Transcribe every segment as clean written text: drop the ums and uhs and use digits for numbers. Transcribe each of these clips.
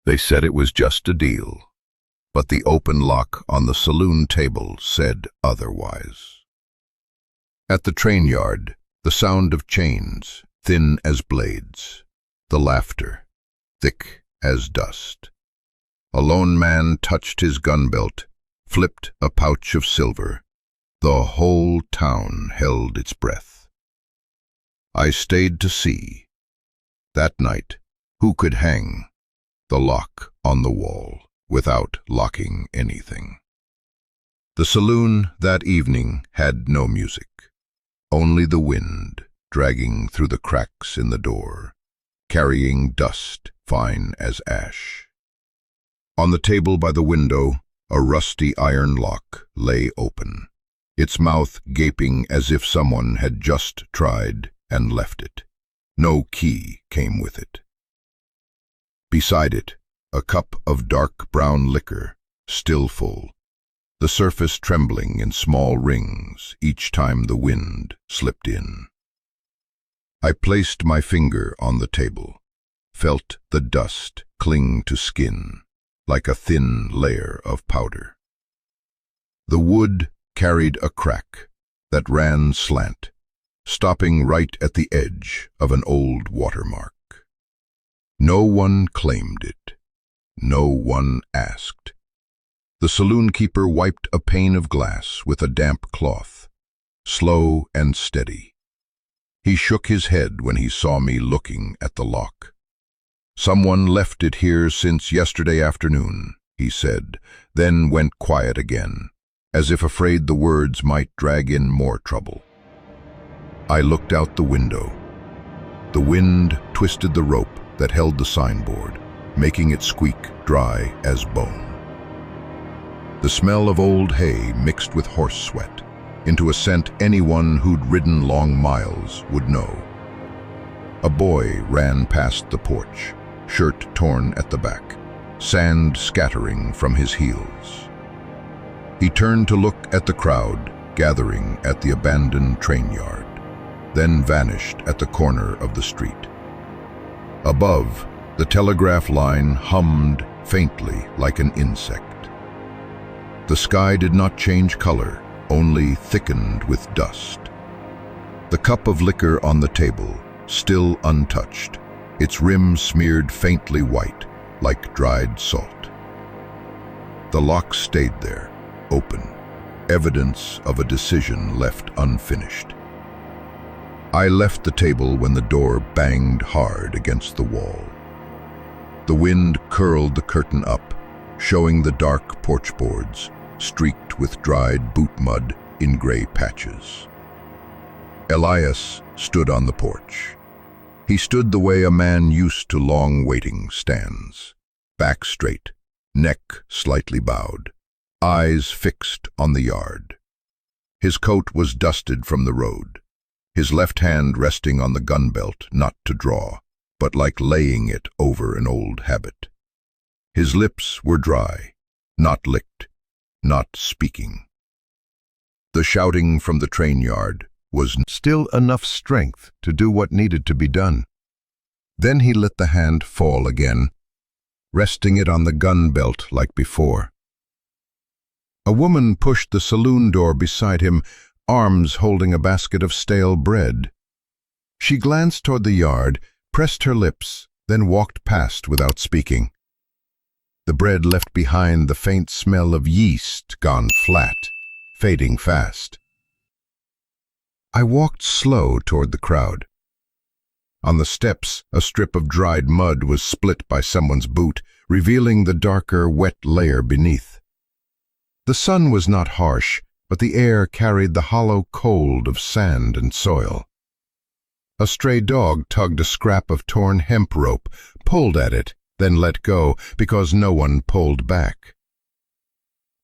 They said it was just a deal, but the open lock on the saloon table said otherwise. At the trainyard, the sound of chains, thin as blades, the laughter, thick as dust. A lone man touched his gun belt, flipped a pouch of silver. The whole town held its breath. I stayed to see. That night, who could hang the lock on the wall without locking anything? The saloon that evening had no music, only the wind dragging through the cracks in the door, carrying dust fine as ash. On the table by the window, a rusty iron lock lay open, its mouth gaping as if someone had just tried and left it. No key came with it. Beside it, a cup of dark brown liquor, still full, the surface trembling in small rings each time the wind slipped in. I placed my finger on the table, felt the dust cling to skin like a thin layer of powder. The wood carried a crack that ran slant, stopping right at the edge of an old watermark. No one claimed it. No one asked. The saloon keeper wiped a pane of glass with a damp cloth, slow and steady. He shook his head when he saw me looking at the lock. "Someone left it here since yesterday afternoon," he said, then went quiet again, as if afraid the words might drag in more trouble. I looked out the window. The wind twisted the rope that held the signboard, making it squeak dry as bone. The smell of old hay mixed with horse sweat, into a scent anyone who'd ridden long miles would know. A boy ran past the porch, shirt torn at the back, sand scattering from his heels. He turned to look at the crowd gathering at the abandoned train yard, then vanished at the corner of the street. Above, the telegraph line hummed faintly like an insect. The sky did not change color, only thickened with dust. The cup of liquor on the table, still untouched, its rim smeared faintly white, like dried salt. The lock stayed there, open, evidence of a decision left unfinished. I left the table when the door banged hard against the wall. The wind curled the curtain up, showing the dark porch boards, streaked with dried boot mud in gray patches. Elias stood on the porch. He stood the way a man used to long waiting stands, back straight, neck slightly bowed, eyes fixed on the yard. His coat was dusted from the road, his left hand resting on the gun belt, not to draw, but like laying it over an old habit. His lips were dry, not licked, not speaking. The shouting from the train yard was still enough strength to do what needed to be done. Then he let the hand fall again, resting it on the gun belt like before. A woman pushed the saloon door beside him, arms holding a basket of stale bread. She glanced toward the yard, pressed her lips, then walked past without speaking. The bread left behind the faint smell of yeast gone flat, fading fast. I walked slow toward the crowd. On the steps, a strip of dried mud was split by someone's boot, revealing the darker, wet layer beneath. The sun was not harsh, but the air carried the hollow cold of sand and soil. A stray dog tugged a scrap of torn hemp rope, pulled at it, then let go because no one pulled back.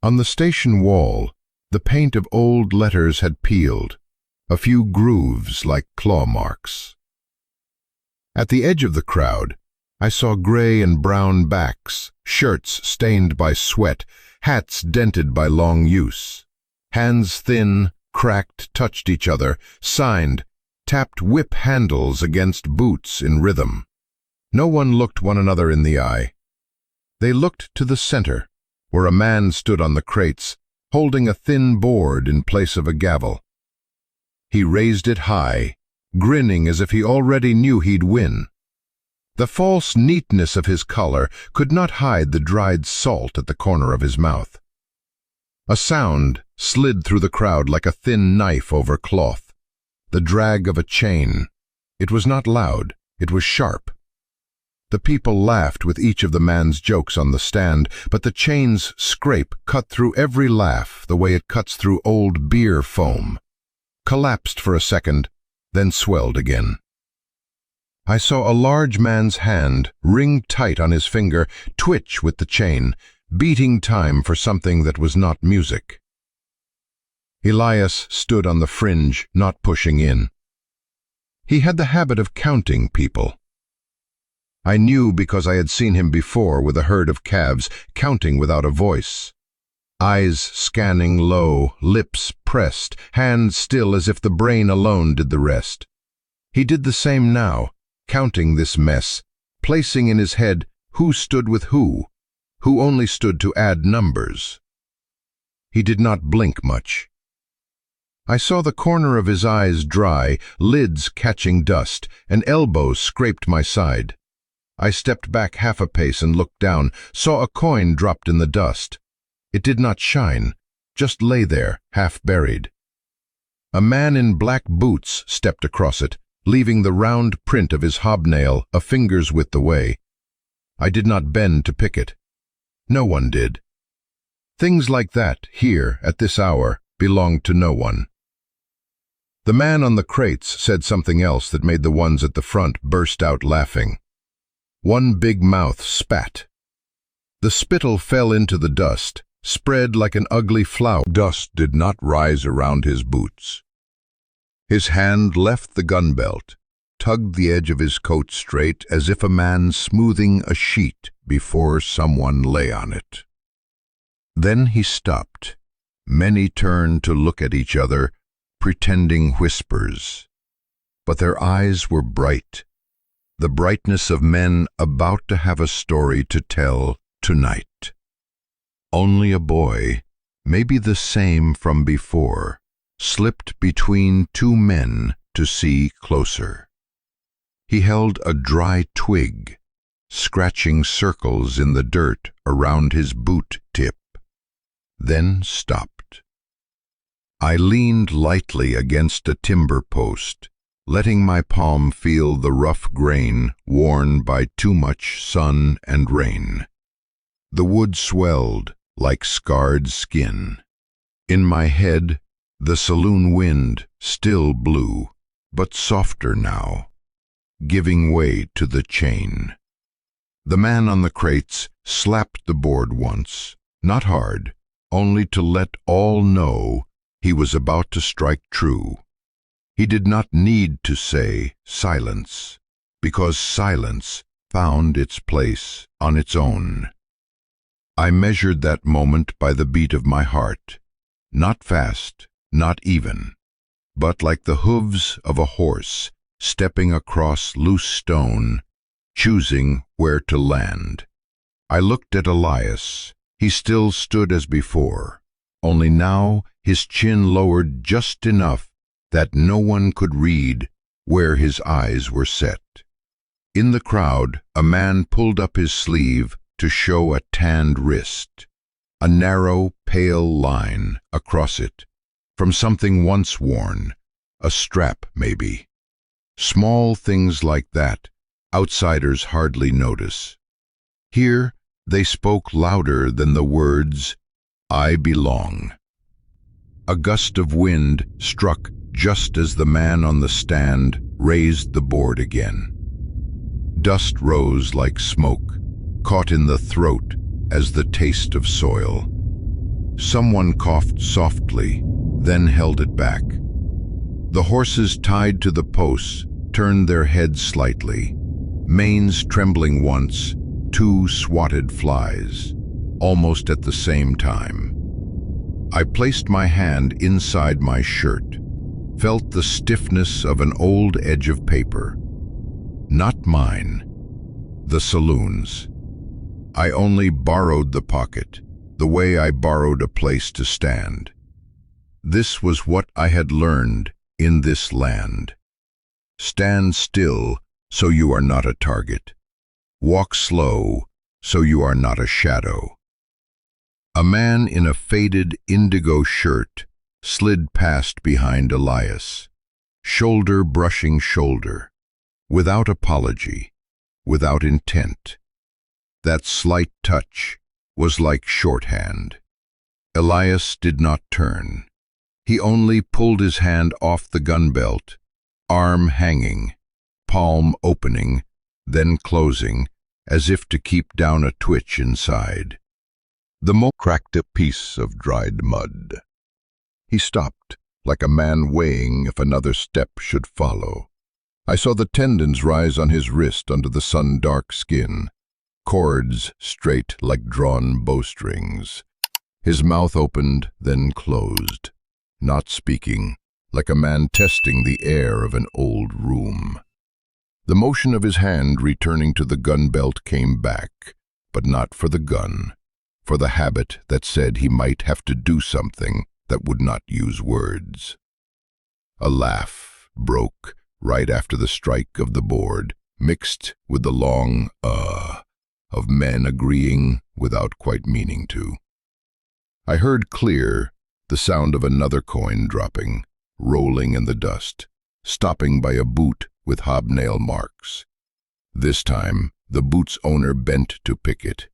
On the station wall, the paint of old letters had peeled, a few grooves like claw marks. At the edge of the crowd, I saw gray and brown backs, shirts stained by sweat, hats dented by long use. Hands thin, cracked, touched each other, signed, tapped whip handles against boots in rhythm. No one looked one another in the eye. They looked to the center, where a man stood on the crates, holding a thin board in place of a gavel. He raised it high, grinning as if he already knew he'd win. The false neatness of his collar could not hide the dried salt at the corner of his mouth. A sound slid through the crowd like a thin knife over cloth. The drag of a chain. It was not loud, it was sharp. The people laughed with each of the man's jokes on the stand, but the chain's scrape cut through every laugh the way it cuts through old beer foam. Collapsed for a second, then swelled again. I saw a large man's hand, ring tight on his finger, twitch with the chain, beating time for something that was not music. Elias stood on the fringe, not pushing in. He had the habit of counting people. I knew because I had seen him before with a herd of calves, counting without a voice. Eyes scanning low, lips pressed, hands still as if the brain alone did the rest. He did the same now, counting this mess, placing in his head who stood with who only stood to add numbers. He did not blink much. I saw the corner of his eyes dry, lids catching dust, and elbows scraped my side. I stepped back half a pace and looked down, saw a coin dropped in the dust. It did not shine, just lay there, half buried. A man in black boots stepped across it, leaving the round print of his hobnail a finger's width away. I did not bend to pick it. No one did. Things like that, here, at this hour, belonged to no one. The man on the crates said something else that made the ones at the front burst out laughing. One big mouth spat. The spittle fell into the dust, spread like an ugly flower. Dust did not rise around his boots. His hand left the gun belt, tugged the edge of his coat straight as if a man smoothing a sheet before someone lay on it. Then he stopped. Many turned to look at each other, pretending whispers. But their eyes were bright. The brightness of men about to have a story to tell tonight. Only a boy, maybe the same from before, slipped between two men to see closer. He held a dry twig, scratching circles in the dirt around his boot tip, then stopped. I leaned lightly against a timber post, letting my palm feel the rough grain worn by too much sun and rain. The wood swelled like scarred skin. In my head, the saloon wind still blew, but softer now, giving way to the chain. The man on the crates slapped the board once, not hard, only to let all know he was about to strike true. He did not need to say silence, because silence found its place on its own. I measured that moment by the beat of my heart, not fast, not even, but like the hooves of a horse stepping across loose stone, choosing where to land. I looked at Elias. He still stood as before, only now his chin lowered just enough that no one could read where his eyes were set. In the crowd, a man pulled up his sleeve to show a tanned wrist, a narrow, pale line across it, from something once worn, a strap maybe. Small things like that, outsiders hardly notice. Here, they spoke louder than the words, "I belong." A gust of wind struck just as the man on the stand raised the board again. Dust rose like smoke, caught in the throat as the taste of soil. Someone coughed softly, then held it back. The horses tied to the posts turned their heads slightly, manes trembling once, two swatted flies, almost at the same time. I placed my hand inside my shirt, felt the stiffness of an old edge of paper. Not mine, the saloon's. I only borrowed the pocket, the way I borrowed a place to stand. This was what I had learned in this land. Stand still so you are not a target. Walk slow so you are not a shadow. A man in a faded indigo shirt slid past behind Elias, shoulder brushing shoulder, without apology, without intent. That slight touch was like shorthand. Elias did not turn. He only pulled his hand off the gun belt, arm hanging, palm opening, then closing, as if to keep down a twitch inside. The Mo cracked a piece of dried mud. He stopped, like a man weighing if another step should follow. I saw the tendons rise on his wrist under the sun-dark skin, cords straight like drawn bowstrings. His mouth opened, then closed, not speaking, like a man testing the air of an old room. The motion of his hand returning to the gun belt came back, but not for the gun, for the habit that said he might have to do something that would not use words. A laugh broke right after the strike of the board, mixed with the long of men agreeing without quite meaning to. I heard clear the sound of another coin dropping, rolling in the dust, stopping by a boot with hobnail marks. This time, the boot's owner bent to pick it.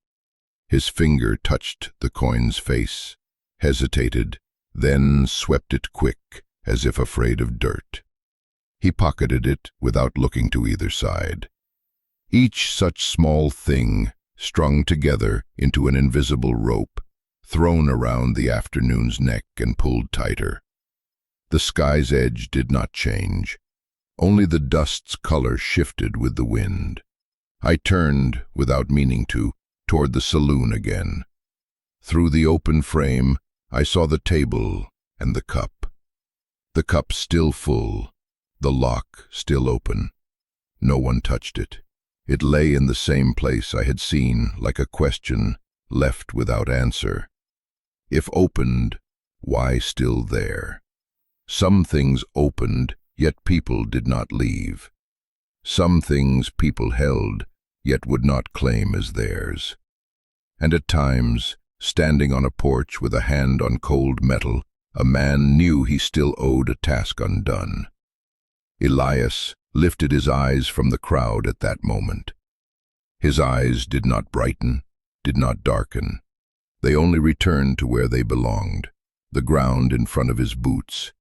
His finger touched the coin's face, hesitated, then swept it quick, as if afraid of dirt. He pocketed it without looking to either side. Each such small thing strung together into an invisible rope, thrown around the afternoon's neck and pulled tighter. The sky's edge did not change. Only the dust's color shifted with the wind. I turned, without meaning to, toward the saloon again. Through the open frame, I saw the table and the cup. The cup still full, the lock still open. No one touched it. It lay in the same place I had seen, like a question left without answer. If opened, why still there? Some things opened, yet people did not leave. Some things people held, yet would not claim as theirs. And at times, standing on a porch with a hand on cold metal, a man knew he still owed a task undone. Elias lifted his eyes from the crowd at that moment. His eyes did not brighten, did not darken. They only returned to where they belonged, the ground in front of his boots.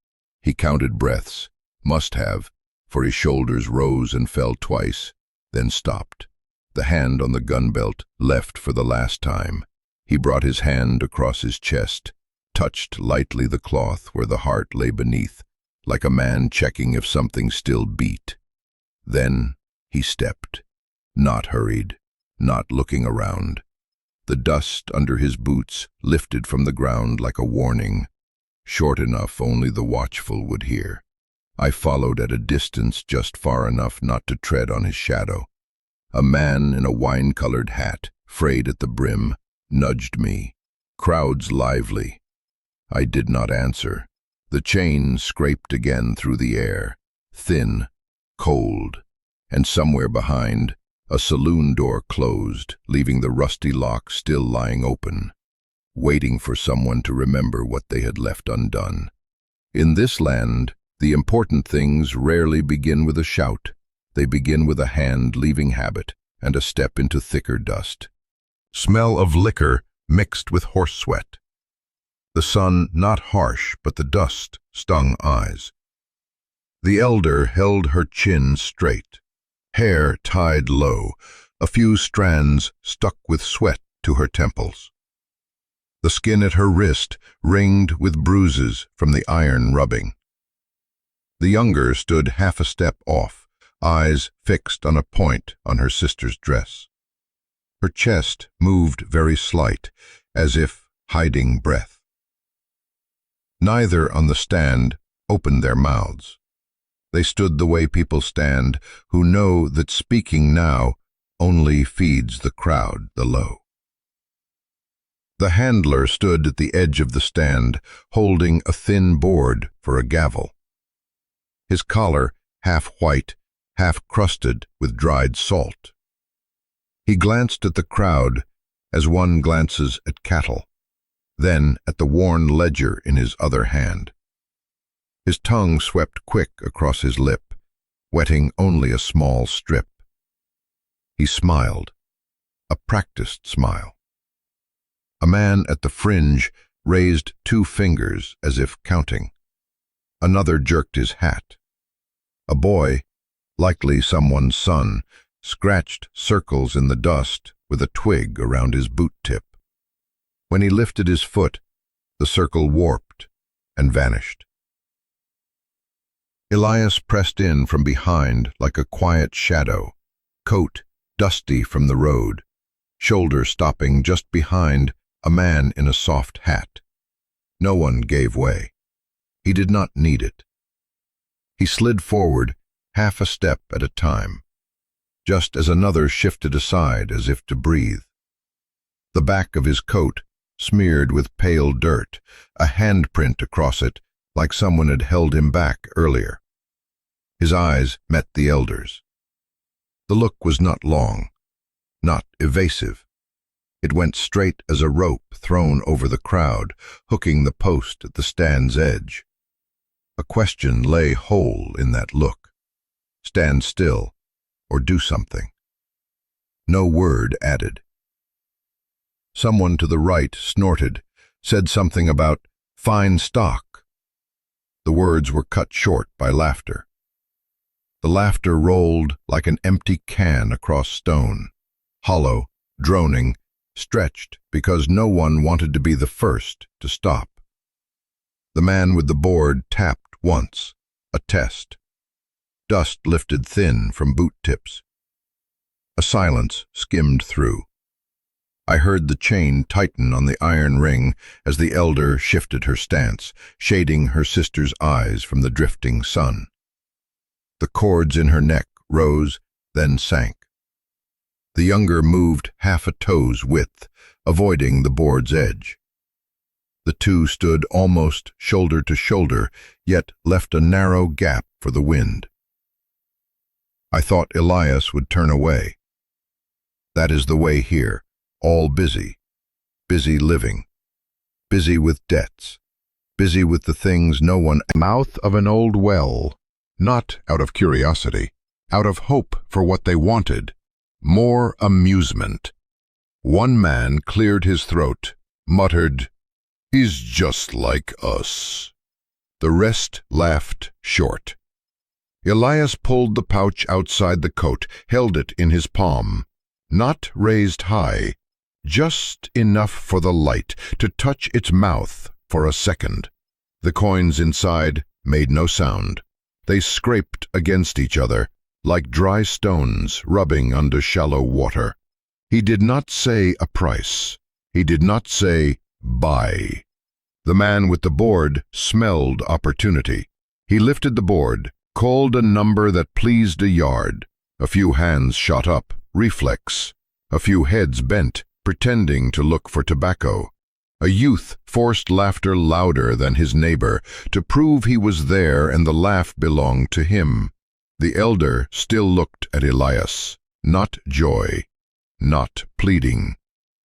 He counted breaths, must have, for his shoulders rose and fell twice, then stopped. The hand on the gun belt left for the last time. He brought his hand across his chest, touched lightly the cloth where the heart lay beneath, like a man checking if something still beat. Then he stepped, not hurried, not looking around. The dust under his boots lifted from the ground like a warning, short enough only the watchful would hear. I followed at a distance just far enough not to tread on his shadow. A man in a wine-colored hat, frayed at the brim, nudged me. Crowds lively. I did not answer. The chain scraped again through the air, thin, cold, and somewhere behind, a saloon door closed, leaving the rusty lock still lying open, waiting for someone to remember what they had left undone. In this land, the important things rarely begin with a shout. They begin with a hand leaving habit and a step into thicker dust. Smell of liquor mixed with horse sweat. The sun not harsh, but the dust stung eyes. The elder held her chin straight, hair tied low, a few strands stuck with sweat to her temples. The skin at her wrist ringed with bruises from the iron rubbing. The younger stood half a step off, eyes fixed on a point on her sister's dress. Her chest moved very slight, as if hiding breath. Neither on the stand opened their mouths. They stood the way people stand who know that speaking now only feeds the crowd below. The handler stood at the edge of the stand, holding a thin board for a gavel. His collar, half white, half crusted with dried salt. He glanced at the crowd as one glances at cattle, then at the worn ledger in his other hand. His tongue swept quick across his lip, wetting only a small strip. He smiled, a practiced smile. A man at the fringe raised 2 fingers as if counting. Another jerked his hat. A boy, likely someone's son, scratched circles in the dust with a twig around his boot tip. When he lifted his foot, the circle warped and vanished. Elias pressed in from behind like a quiet shadow, coat dusty from the road, shoulder stopping just behind a man in a soft hat. No one gave way. He did not need it. He slid forward, half a step at a time, just as another shifted aside as if to breathe. The back of his coat, smeared with pale dirt, a handprint across it like someone had held him back earlier. His eyes met the elder's. The look was not long, not evasive. It went straight as a rope thrown over the crowd, hooking the post at the stand's edge. A question lay whole in that look. Stand still, or do something. No word added. Someone to the right snorted, said something about fine stock. The words were cut short by laughter. The laughter rolled like an empty can across stone, hollow, droning, stretched because no one wanted to be the first to stop. The man with the board tapped once, a test. Dust lifted thin from boot tips. A silence skimmed through. I heard the chain tighten on the iron ring as the elder shifted her stance, shading her sister's eyes from the drifting sun. The cords in her neck rose, then sank. The younger moved half a toe's width, avoiding the board's edge. The 2 stood almost shoulder to shoulder, yet left a narrow gap for the wind. I thought Elias would turn away. That is the way here, all busy, busy living, busy with debts, busy with the things no one... Mouth of an old well, not out of curiosity, out of hope for what they wanted. More amusement. One man cleared his throat, muttered, "He's just like us." The rest laughed short. Elias pulled the pouch outside the coat, held it in his palm, not raised high, just enough for the light to touch its mouth for a second. The coins inside made no sound. They scraped against each other, like dry stones rubbing under shallow water. He did not say a price. He did not say, buy. The man with the board smelled opportunity. He lifted the board, called a number that pleased a yard. A few hands shot up, reflex. A few heads bent, pretending to look for tobacco. A youth forced laughter louder than his neighbor, to prove he was there and the laugh belonged to him. The elder still looked at Elias, not joy, not pleading.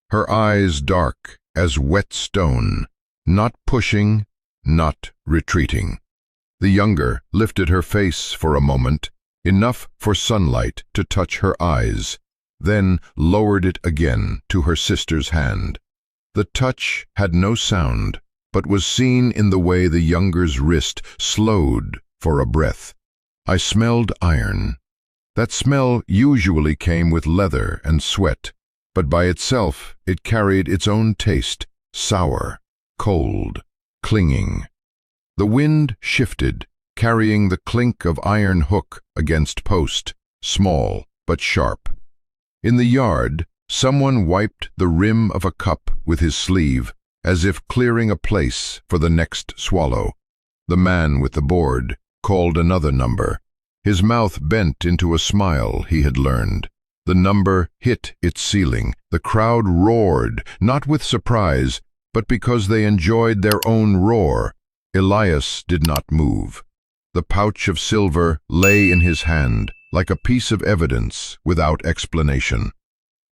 Her eyes dark as wet stone, not pushing, not retreating. The younger lifted her face for a moment, enough for sunlight to touch her eyes, then lowered it again to her sister's hand. The touch had no sound, but was seen in the way the younger's wrist slowed for a breath. I smelled iron. That smell usually came with leather and sweat, but by itself it carried its own taste, sour, cold, clinging. The wind shifted, carrying the clink of iron hook against post, small but sharp. In the yard, someone wiped the rim of a cup with his sleeve, as if clearing a place for the next swallow. The man with the board called another number. His mouth bent into a smile he had learned. The number hit its ceiling. The crowd roared, not with surprise, but because they enjoyed their own roar. Elias did not move. The pouch of silver lay in his hand, like a piece of evidence without explanation.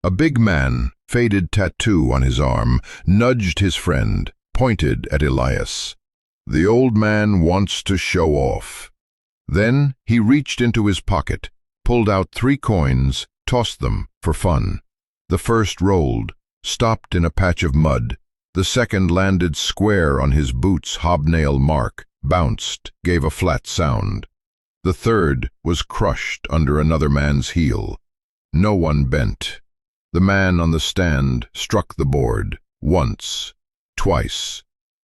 A big man, faded tattoo on his arm, nudged his friend, pointed at Elias. "The old man wants to show off." Then he reached into his pocket, pulled out 3 coins, tossed them for fun. The first rolled, stopped in a patch of mud. The second landed square on his boot's hobnail mark, bounced, gave a flat sound. The third was crushed under another man's heel. No one bent. The man on the stand struck the board, once, twice.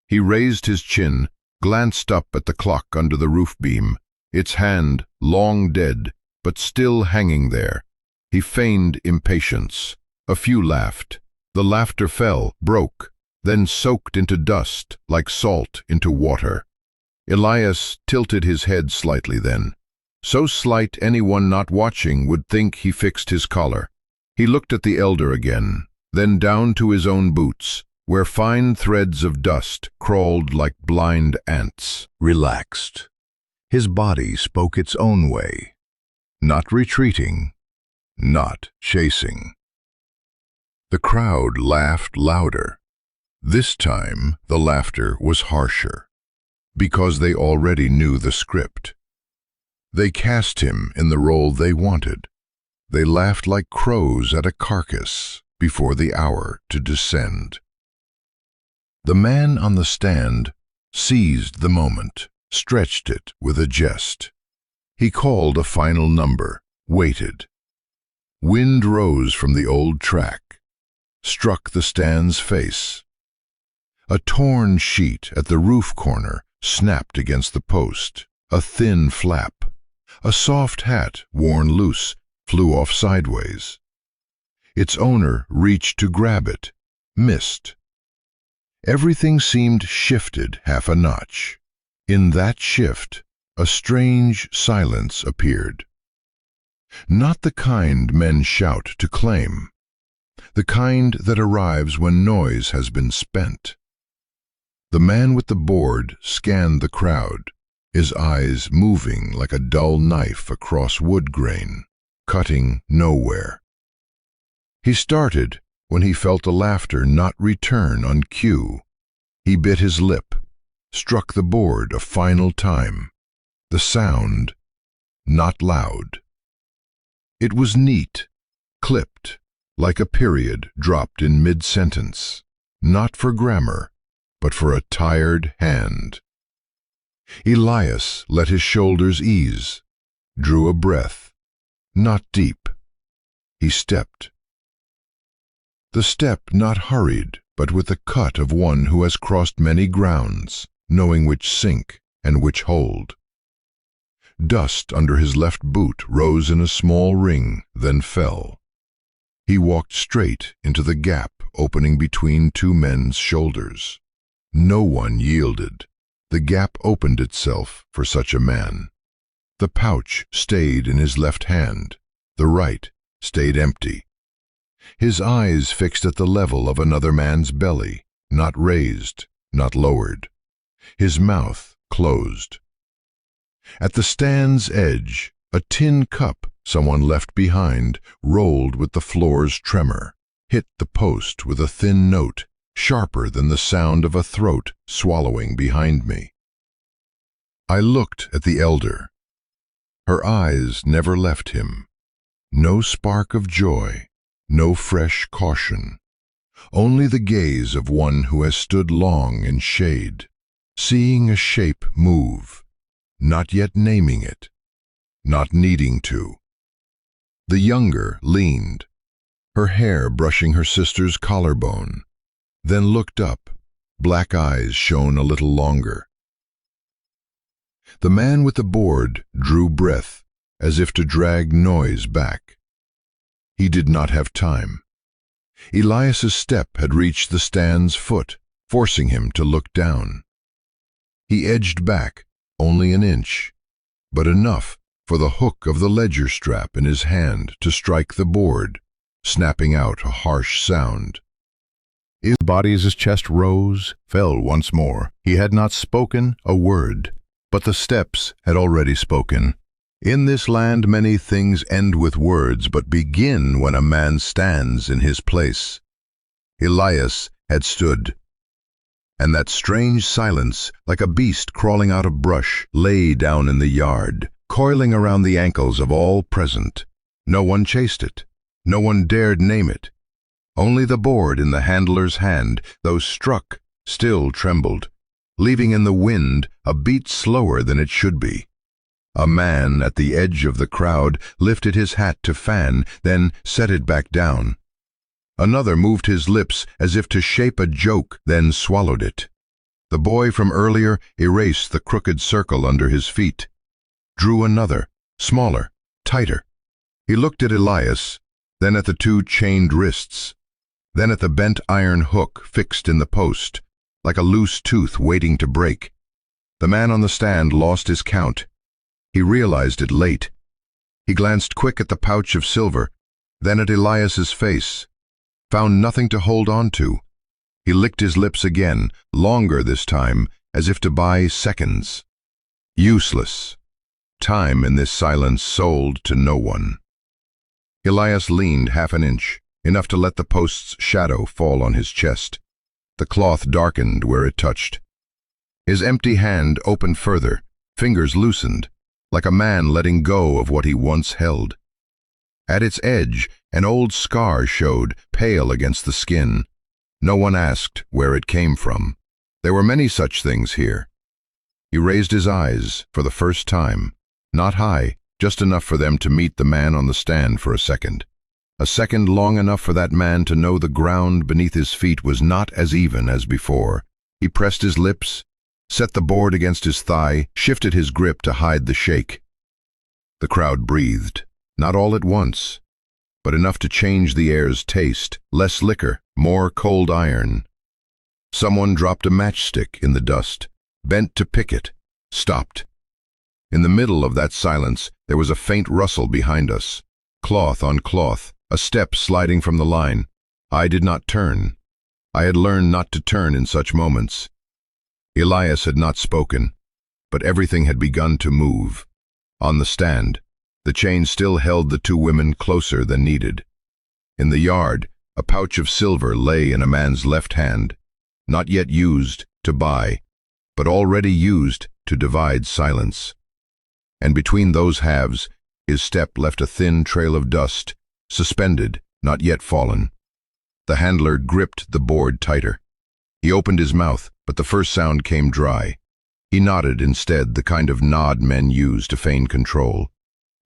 He raised his chin, glanced up at the clock under the roof beam, its hand long dead, but still hanging there. He feigned impatience. A few laughed. The laughter fell, broke, then soaked into dust like salt into water. Elias tilted his head slightly then, so slight anyone not watching would think he fixed his collar. He looked at the elder again, then down to his own boots, where fine threads of dust crawled like blind ants. Relaxed. His body spoke its own way, not retreating, not chasing. The crowd laughed louder. This time the laughter was harsher, because they already knew the script. They cast him in the role they wanted. They laughed like crows at a carcass before the hour to descend. The man on the stand seized the moment, stretched it with a jest. He called a final number, waited. Wind rose from the old track, struck the stand's face. A torn sheet at the roof corner snapped against the post, a thin flap. A soft hat, worn loose, flew off sideways. Its owner reached to grab it, missed. Everything seemed shifted half a notch. In that shift, a strange silence appeared. Not the kind men shout to claim, the kind that arrives when noise has been spent. The man with the board scanned the crowd, his eyes moving like a dull knife across wood grain, cutting nowhere. He started when he felt the laughter not return on cue. He bit his lip, struck the board a final time. The sound, not loud. It was neat, clipped, like a period dropped in mid-sentence, not for grammar, but for a tired hand. Elias let his shoulders ease, drew a breath, not deep. He stepped. The step not hurried, but with the cut of one who has crossed many grounds, knowing which sink and which hold. Dust under his left boot rose in a small ring, then fell. He walked straight into the gap opening between 2 men's shoulders. No one yielded. The gap opened itself for such a man. The pouch stayed in his left hand. The right stayed empty. His eyes fixed at the level of another man's belly, not raised, not lowered. His mouth closed. At the stand's edge, a tin cup someone left behind rolled with the floor's tremor, hit the post with a thin note, sharper than the sound of a throat swallowing behind me. I looked at the elder. Her eyes never left him. No spark of joy, no fresh caution. Only the gaze of one who has stood long in shade, seeing a shape move, not yet naming it, not needing to. The younger leaned, her hair brushing her sister's collarbone, then looked up. Black eyes shone a little longer. The man with the board drew breath, as if to drag noise back. He did not have time. Elias's step had reached the stand's foot, forcing him to look down. He edged back, only an inch, but enough for the hook of the ledger strap in his hand to strike the board, snapping out a harsh sound. His body as his chest rose, fell once more. He had not spoken a word, but the steps had already spoken. In this land many things end with words, but begin when a man stands in his place. Elias had stood, and that strange silence, like a beast crawling out of brush, lay down in the yard, coiling around the ankles of all present. No one chased it. No one dared name it. Only the board in the handler's hand, though struck, still trembled, leaving in the wind a beat slower than it should be. A man at the edge of the crowd lifted his hat to fan, then set it back down. Another moved his lips as if to shape a joke, then swallowed it. The boy from earlier erased the crooked circle under his feet, drew another, smaller, tighter. He looked at Elias, then at the two chained wrists, then at the bent iron hook fixed in the post, like a loose tooth waiting to break. The man on the stand lost his count. He realized it late. He glanced quick at the pouch of silver, then at Elias's face, found nothing to hold on to. He licked his lips again, longer this time, as if to buy seconds. Useless. Time in this silence sold to no one. Elias leaned half an inch, enough to let the post's shadow fall on his chest. The cloth darkened where it touched. His empty hand opened further, fingers loosened, like a man letting go of what he once held. At its edge, an old scar showed, pale against the skin. No one asked where it came from. There were many such things here. He raised his eyes for the first time, not high, just enough for them to meet the man on the stand for a second long enough for that man to know the ground beneath his feet was not as even as before. He pressed his lips, set the board against his thigh, shifted his grip to hide the shake. The crowd breathed, not all at once, but enough to change the air's taste. Less liquor, more cold iron. Someone dropped a matchstick in the dust, bent to pick it, stopped. In the middle of that silence, there was a faint rustle behind us. Cloth on cloth, a step sliding from the line. I did not turn. I had learned not to turn in such moments. Elias had not spoken, but everything had begun to move. On the stand, the chain still held the two women closer than needed. In the yard, a pouch of silver lay in a man's left hand, not yet used to buy, but already used to divide silence. And between those halves, his step left a thin trail of dust, suspended, not yet fallen. The handler gripped the board tighter. He opened his mouth, but the first sound came dry. He nodded instead, the kind of nod men use to feign control.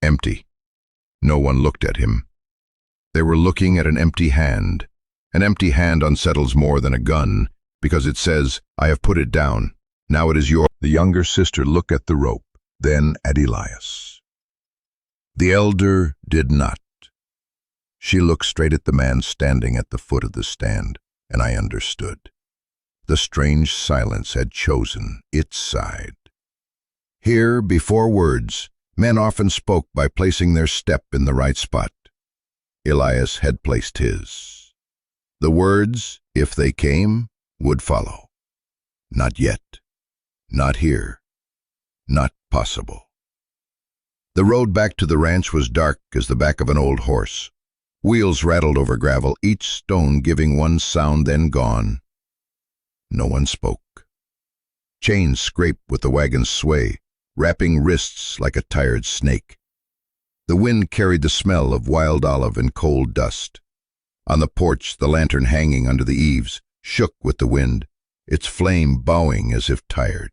Empty. No one looked at him. They were looking at an empty hand. An empty hand unsettles more than a gun, because it says, I have put it down. Now it is yours. The younger sister looked at the rope, then at Elias. The elder did not. She looked straight at the man standing at the foot of the stand, and I understood. The strange silence had chosen its side. Here, before words, men often spoke by placing their step in the right spot. Elias had placed his. The words, if they came, would follow. Not yet. Not here. Not possible. The road back to the ranch was dark as the back of an old horse. Wheels rattled over gravel, each stone giving one sound, then gone. No one spoke. Chains scraped with the wagon's sway, wrapping wrists like a tired snake. The wind carried the smell of wild olive and cold dust. On the porch, the lantern hanging under the eaves shook with the wind, its flame bowing as if tired.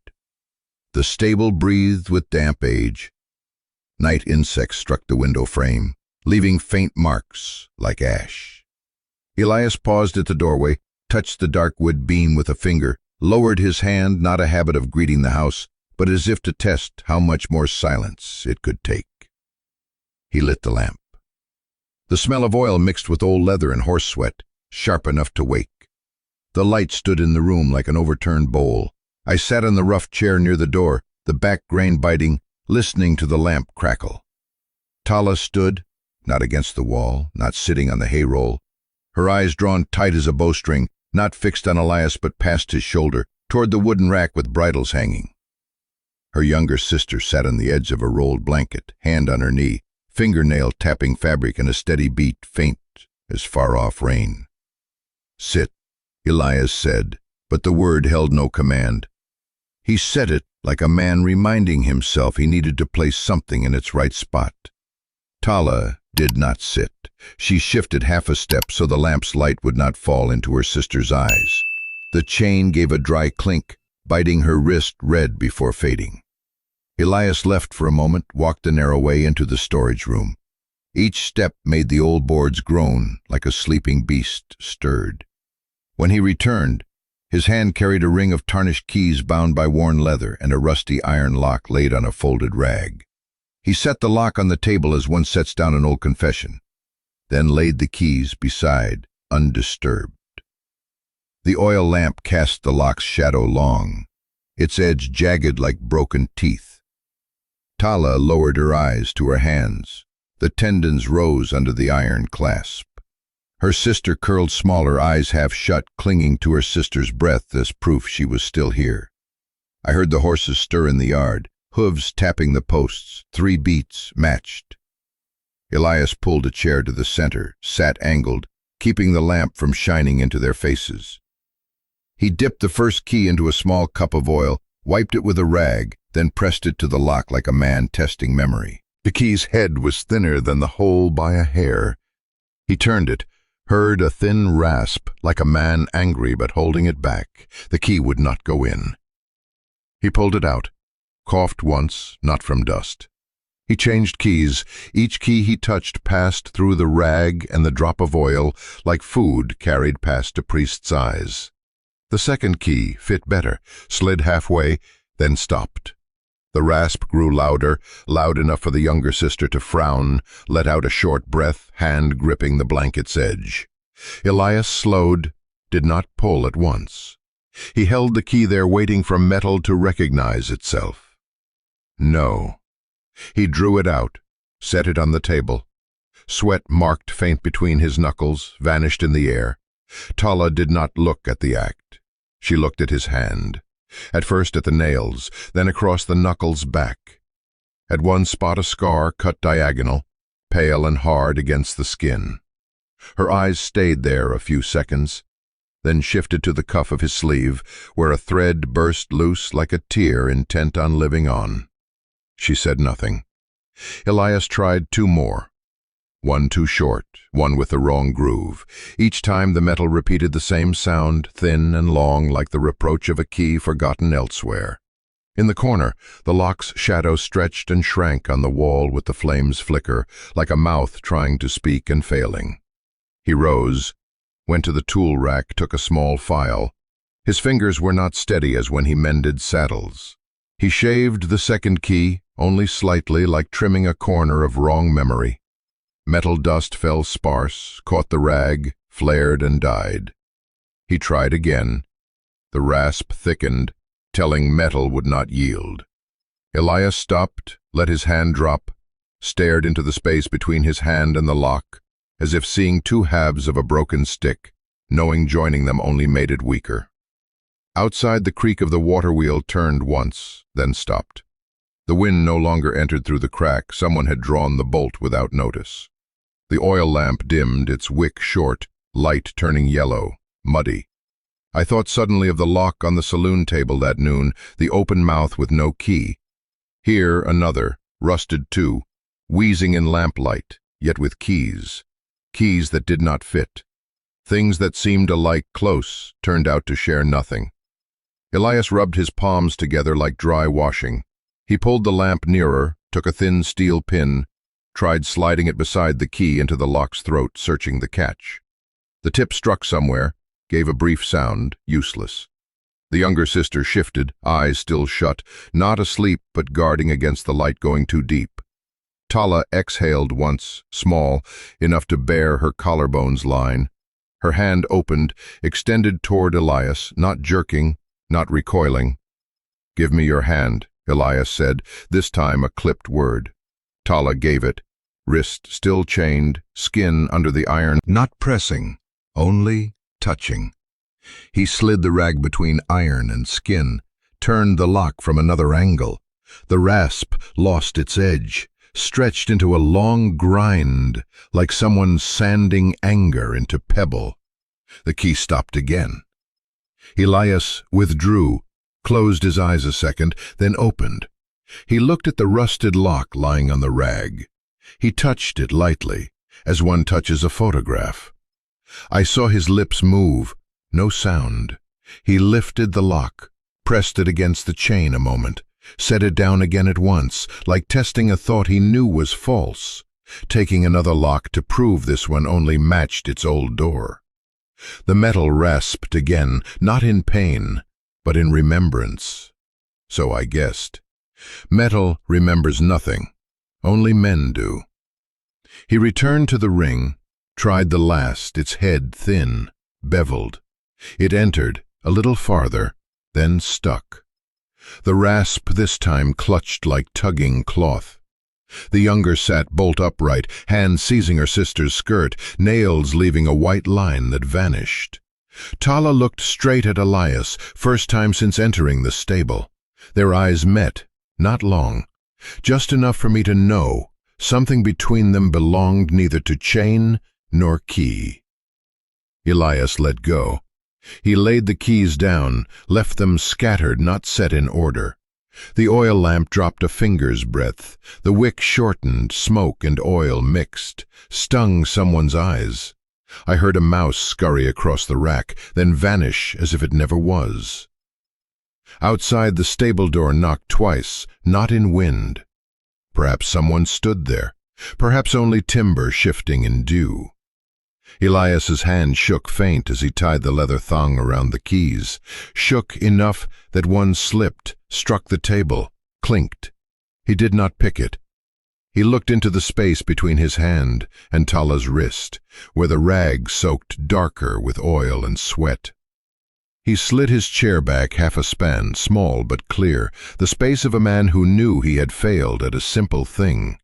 The stable breathed with damp age. Night insects struck the window frame, leaving faint marks like ash. Elias paused at the doorway, touched the dark wood beam with a finger, lowered his hand, not a habit of greeting the house, but as if to test how much more silence it could take. He lit the lamp. The smell of oil mixed with old leather and horse sweat, sharp enough to wake. The light stood in the room like an overturned bowl. I sat on the rough chair near the door, the back grain biting, listening to the lamp crackle. Tala stood, not against the wall, not sitting on the hayroll, her eyes drawn tight as a bowstring, not fixed on Elias but past his shoulder, toward the wooden rack with bridles hanging. Her younger sister sat on the edge of a rolled blanket, hand on her knee, fingernail tapping fabric in a steady beat faint as far-off rain. "Sit," Elias said, but the word held no command. He said it like a man reminding himself he needed to place something in its right spot. Tala did not sit. She shifted half a step so the lamp's light would not fall into her sister's eyes. The chain gave a dry clink, biting her wrist red before fading. Elias left for a moment, walked the narrow way into the storage room. Each step made the old boards groan like a sleeping beast stirred. When he returned, his hand carried a ring of tarnished keys bound by worn leather and a rusty iron lock laid on a folded rag. He set the lock on the table as one sets down an old confession, then laid the keys beside, undisturbed. The oil lamp cast the lock's shadow long, its edge jagged like broken teeth. Tala lowered her eyes to her hands. The tendons rose under the iron clasp. Her sister curled smaller, eyes half shut, clinging to her sister's breath as proof she was still here. I heard the horses stir in the yard, hooves tapping the posts, 3 beats matched. Elias pulled a chair to the center, sat angled, keeping the lamp from shining into their faces. He dipped the first key into a small cup of oil, wiped it with a rag, then pressed it to the lock like a man testing memory. The key's head was thinner than the hole by a hair. He turned it, heard a thin rasp, like a man angry but holding it back. The key would not go in. He pulled it out, coughed once, not from dust. He changed keys. Each key he touched passed through the rag and the drop of oil, like food carried past a priest's eyes. The second key fit better, slid halfway, then stopped. The rasp grew louder, loud enough for the younger sister to frown, let out a short breath, hand gripping the blanket's edge. Elias slowed, did not pull at once. He held the key there waiting for metal to recognize itself. No. He drew it out, set it on the table. Sweat marked faint between his knuckles, vanished in the air. Tala did not look at the act. She looked at his hand. At first at the nails, then across the knuckles back. At one spot a scar cut diagonal, pale and hard against the skin. Her eyes stayed there a few seconds, then shifted to the cuff of his sleeve, where a thread burst loose like a tear intent on living on. She said nothing. Elias tried 2 more. One too short, one with the wrong groove. Each time the metal repeated the same sound, thin and long like the reproach of a key forgotten elsewhere. In the corner, the lock's shadow stretched and shrank on the wall with the flame's flicker, like a mouth trying to speak and failing. He rose, went to the tool rack, took a small file. His fingers were not steady as when he mended saddles. He shaved the second key, only slightly, like trimming a corner of wrong memory. Metal dust fell sparse, caught the rag, flared and died. He tried again. The rasp thickened, telling metal would not yield. Elias stopped, let his hand drop, stared into the space between his hand and the lock, as if seeing 2 halves of a broken stick, knowing joining them only made it weaker. Outside, the creak of the water wheel turned once, then stopped. The wind no longer entered through the crack. Someone had drawn the bolt without notice. The oil lamp dimmed, its wick short, light turning yellow, muddy. I thought suddenly of the lock on the saloon table that noon, the open mouth with no key. Here another, rusted too, wheezing in lamplight, yet with keys. Keys that did not fit. Things that seemed alike close turned out to share nothing. Elias rubbed his palms together like dry washing. He pulled the lamp nearer, took a thin steel pin, tried sliding it beside the key into the lock's throat, searching the catch. The tip struck somewhere, gave a brief sound, useless. The younger sister shifted, eyes still shut, not asleep but guarding against the light going too deep. Tala exhaled once, small, enough to bare her collarbones line. Her hand opened, extended toward Elias, not jerking, not recoiling. "Give me your hand," Elias said, this time a clipped word. Tala gave it, wrist still chained, skin under the iron, not pressing, only touching. He slid the rag between iron and skin, turned the lock from another angle. The rasp lost its edge, stretched into a long grind, like someone sanding anger into pebble. The key stopped again. Elias withdrew, closed his eyes a second, then opened. He looked at the rusted lock lying on the rag. He touched it lightly, as one touches a photograph. I saw his lips move, no sound. He lifted the lock, pressed it against the chain a moment, set it down again at once, like testing a thought he knew was false, taking another lock to prove this one only matched its old door. The metal rasped again, not in pain, but in remembrance. So I guessed. Metal remembers nothing. Only men do. He returned to the ring, tried the last, its head thin, beveled. It entered, a little farther, then stuck. The rasp this time clutched like tugging cloth. The younger sat bolt upright, hand seizing her sister's skirt, nails leaving a white line that vanished. Tala looked straight at Elias, first time since entering the stable. Their eyes met, not long, just enough for me to know something between them belonged neither to chain nor key. Elias let go. He laid the keys down, left them scattered, not set in order. The oil lamp dropped a finger's breadth. The wick shortened, smoke and oil mixed, stung someone's eyes. I heard a mouse scurry across the rack, then vanish as if it never was. Outside, the stable door knocked twice, not in wind. Perhaps someone stood there, perhaps only timber shifting in dew. Elias's hand shook faint as he tied the leather thong around the keys, shook enough that one slipped, struck the table, clinked. He did not pick it. He looked into the space between his hand and Tala's wrist, where the rag soaked darker with oil and sweat. He slid his chair back half a span, small but clear, the space of a man who knew he had failed at a simple thing.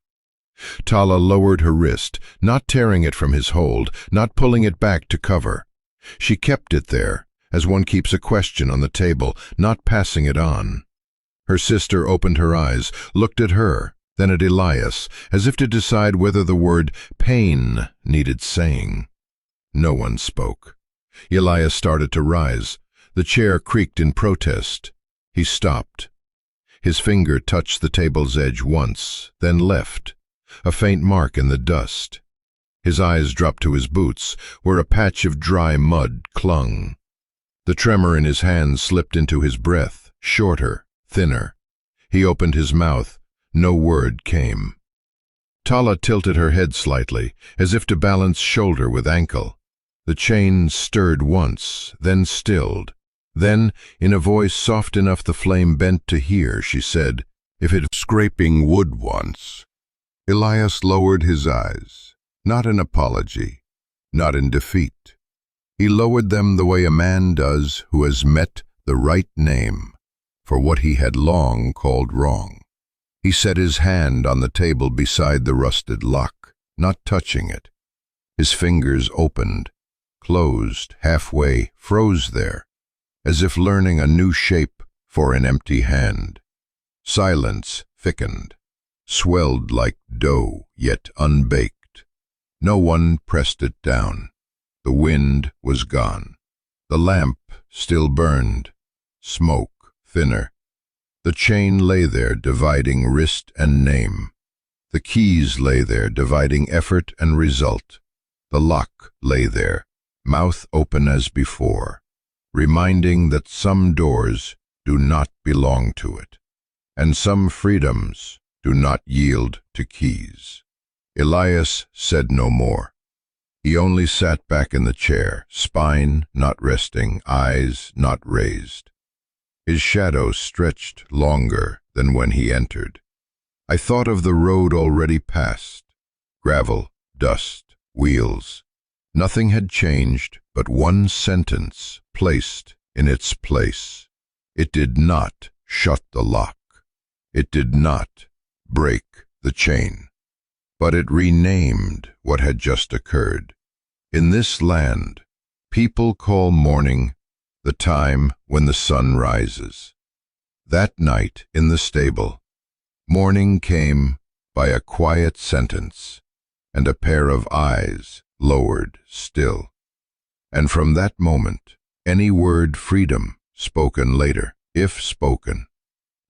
Tala lowered her wrist, not tearing it from his hold, not pulling it back to cover. She kept it there, as one keeps a question on the table, not passing it on. Her sister opened her eyes, looked at her, then at Elias, as if to decide whether the word pain needed saying. No one spoke. Elias started to rise. The chair creaked in protest. He stopped. His finger touched the table's edge once, then left, a faint mark in the dust. His eyes dropped to his boots, where a patch of dry mud clung. The tremor in his hands slipped into his breath, shorter, thinner. He opened his mouth. No word came. Tala tilted her head slightly, as if to balance shoulder with ankle. The chain stirred once, then stilled. Then, in a voice soft enough the flame bent to hear, she said, "If it scraping wood once." Elias lowered his eyes, not in apology, not in defeat. He lowered them the way a man does who has met the right name for what he had long called wrong. He set his hand on the table beside the rusted lock, not touching it. His fingers opened, closed, halfway, froze there, as if learning a new shape for an empty hand. Silence thickened, swelled like dough, yet unbaked. No one pressed it down. The wind was gone. The lamp still burned, smoke thinner. The chain lay there dividing wrist and name. The keys lay there dividing effort and result. The lock lay there, mouth open as before, reminding that some doors do not belong to it, and some freedoms do not yield to keys. Elias said no more. He only sat back in the chair, spine not resting, eyes not raised. His shadow stretched longer than when he entered. I thought of the road already passed. Gravel, dust, wheels. Nothing had changed but one sentence placed in its place. It did not shut the lock. It did not break the chain, but it renamed what had just occurred. In this land, people call morning the time when the sun rises. That night in the stable, morning came by a quiet sentence and a pair of eyes lowered still. And from that moment, any word freedom, spoken later, if spoken,